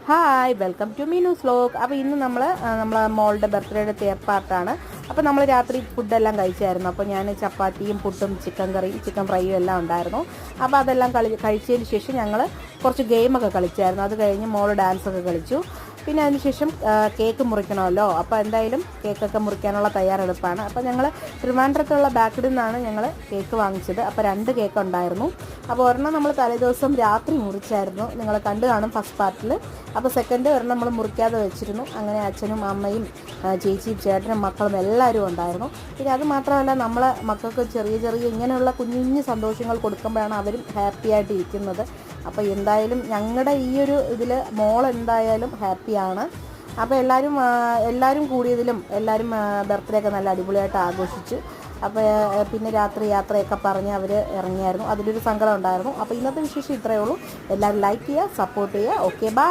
Hi welcome to Meenu's vlog. അപ്പോൾ ഇന്ന് നമ്മളെ മോളുടെ ബർത്ത്ഡേയുടെ തേർഡ് പാർട്ടാണ്. അപ്പോൾ നമ്മൾ രാത്രി ഫുഡെല്ലാം കഴിച്ചായിരുന്നു. അപ്പോൾ ഞാൻ ചപ്പാത്തിയും പുട്ടും ചിക്കൻ കറിയും ചിക്കൻ ഫ്രൈയും എല്ലാം ഉണ്ടായിരുന്നു. അപ്പോൾ അതെല്ലാം കഴിച്ചതിന് ശേഷം ഞങ്ങൾ കുറച്ച് ഗെയിമൊക്കെ കളിച്ചായിരുന്നു. അത് കഴിഞ്ഞ് മോള് ഡാൻസൊക്കെ കളിച്ചു. പിന്നെ അതിനുശേഷം കേക്ക് മുറിക്കണമല്ലോ. അപ്പോൾ എന്തായാലും കേക്കൊക്കെ മുറിക്കാനുള്ള തയ്യാറെടുപ്പാണ്. അപ്പോൾ ഞങ്ങൾ ട്രിവാൻഡ്രത്തുള്ള ബാക്കിൽ നിന്നാണ് ഞങ്ങൾ കേക്ക് വാങ്ങിച്ചത്. അപ്പോൾ 2 കേക്ക് ഉണ്ടായിരുന്നു. അപ്പോൾ ഒരെണ്ണം നമ്മൾ തലേദിവസം രാത്രി മുറിച്ചായിരുന്നു, നിങ്ങൾ കണ്ടു കാണും ഫസ്റ്റ് പാർട്ടിൽ. അപ്പോൾ സെക്കൻഡ് ഒരെണ്ണം നമ്മൾ മുറിക്കാതെ വെച്ചിരുന്നു. അങ്ങനെ അച്ഛനും അമ്മയും ചേച്ചിയും ചേട്ടനും മക്കളും എല്ലാവരും ഉണ്ടായിരുന്നു. പിന്നെ അത് മാത്രമല്ല, നമ്മളെ മക്കൾക്ക് ചെറിയ ചെറിയ ഇങ്ങനെയുള്ള കുഞ്ഞു കുഞ്ഞു സന്തോഷങ്ങൾ കൊടുക്കുമ്പോഴാണ് അവരും ഹാപ്പി ആയിട്ട് ഇരിക്കുന്നത്. അപ്പോൾ എന്തായാലും ഞങ്ങളുടെ ഈ ഒരു ഇതിൽ മോൾ എന്തായാലും ഹാപ്പിയാണ്. അപ്പോൾ എല്ലാവരും കൂടിയതിലും എല്ലാവരും ബർത്ത്ഡേ ഒക്കെ നല്ല അടിപൊളിയായിട്ട് ആഘോഷിച്ചു. അപ്പോൾ പിന്നെ രാത്രി യാത്രയൊക്കെ പറഞ്ഞ് അവർ ഇറങ്ങിയായിരുന്നു. അതിലൊരു സങ്കടം ഉണ്ടായിരുന്നു. അപ്പോൾ ഇന്നത്തെ വിശേഷം ഇത്രയേ ഉള്ളൂ. എല്ലാവരും ലൈക്ക് ചെയ്യുക, സപ്പോർട്ട് ചെയ്യുക. Okay, by.